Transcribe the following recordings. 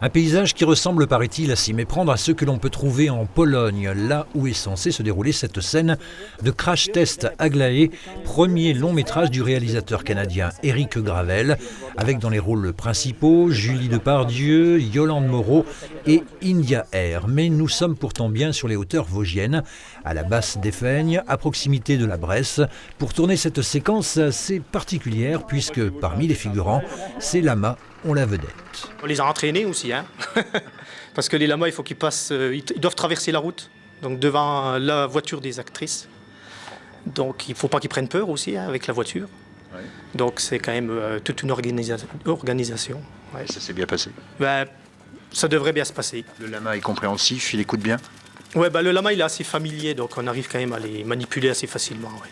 Un paysage qui ressemble, paraît-il, à s'y méprendre à ceux que l'on peut trouver en Pologne, là où est censée se dérouler cette scène de Crash Test Aglaé, premier long métrage du réalisateur canadien Éric Gravel, avec dans les rôles principaux Julie Depardieu, Yolande Moreau et India Air. Mais nous sommes pourtant bien sur les hauteurs vosgiennes, à la Basse des Feignes, à proximité de la Bresse, pour tourner cette séquence assez particulière, puisque parmi les figurants, ces lamas ont la vedette. On les a entraînés aussi, hein. Parce que les lamas, il faut qu'ils passent, ils doivent traverser la route, donc devant la voiture des actrices. Donc il ne faut pas qu'ils prennent peur aussi, hein, avec la voiture. Ouais. Donc c'est quand même toute une organisation. Ouais. Ça s'est bien passé. Ben, ça devrait bien se passer. Le lama est compréhensif, il écoute bien. Ouais, ben, le lama il est assez familier, donc on arrive quand même à les manipuler assez facilement. Ouais.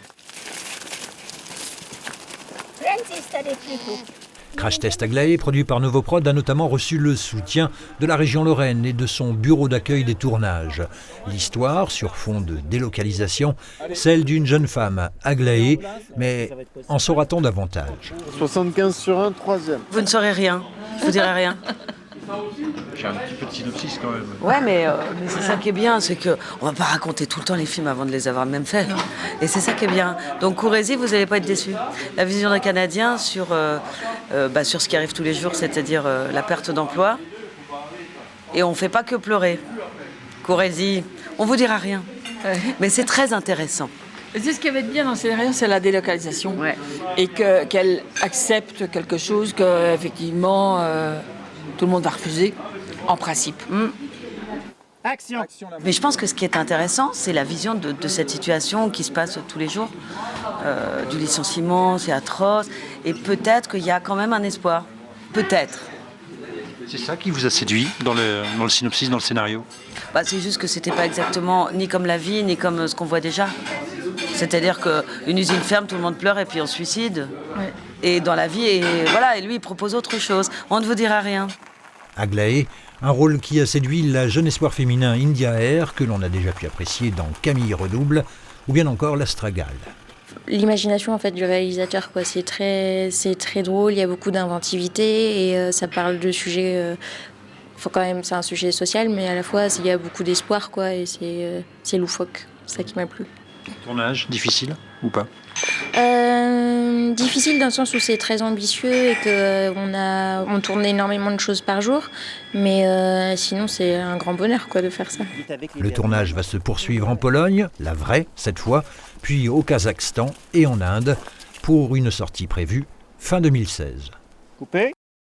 Crash Test Aglaé, produit par Novoprod, a notamment reçu le soutien de la région Lorraine et de son bureau d'accueil des tournages. L'histoire, sur fond de délocalisation, celle d'une jeune femme, Aglaé, mais en saura-t-on davantage? 75 sur 1, troisième. Vous ne saurez rien, je vous dirai rien. J'ai un petit peu de synopsis quand même. Ouais, mais c'est ça qui est bien, c'est qu'on va pas raconter tout le temps les films avant de les avoir même faits. Et c'est ça qui est bien. Donc courez-y, vous n'allez pas être déçus. La vision d'un Canadien sur ce qui arrive tous les jours, c'est-à-dire la perte d'emploi. Et on fait pas que pleurer. Courez-y, on vous dira rien. Ouais. Mais c'est très intéressant. C'est ce qui va être bien dans le scénario, c'est la délocalisation. Ouais. Et qu'elle accepte quelque chose qu'effectivement tout le monde va refuser. En principe. Action. Mais je pense que ce qui est intéressant, c'est la vision de cette situation qui se passe tous les jours. Du licenciement, c'est atroce. Et peut-être qu'il y a quand même un espoir. Peut-être. C'est ça qui vous a séduit dans le synopsis, dans le scénario? C'est juste que c'était pas exactement ni comme la vie, ni comme ce qu'on voit déjà. C'est-à-dire qu'une usine ferme, tout le monde pleure et puis on se suicide. Ouais. Et dans la vie, et lui, il propose autre chose. On ne vous dira rien. Aglaé, un rôle qui a séduit la jeune espoir féminin India Air, que l'on a déjà pu apprécier dans Camille Redouble, ou bien encore l'Astragale. L'imagination en fait du réalisateur, quoi. C'est très drôle, il y a beaucoup d'inventivité et ça parle de sujets. C'est un sujet social, mais à la fois il y a beaucoup d'espoir, quoi, et c'est loufoque. C'est ça qui m'a plu. Tournage difficile ou pas? Difficile dans le sens où c'est très ambitieux et qu'on tourne énormément de choses par jour, mais sinon c'est un grand bonheur, quoi, de faire ça. Le tournage va se poursuivre en Pologne, la vraie cette fois, puis au Kazakhstan et en Inde pour une sortie prévue fin 2016. Coupé.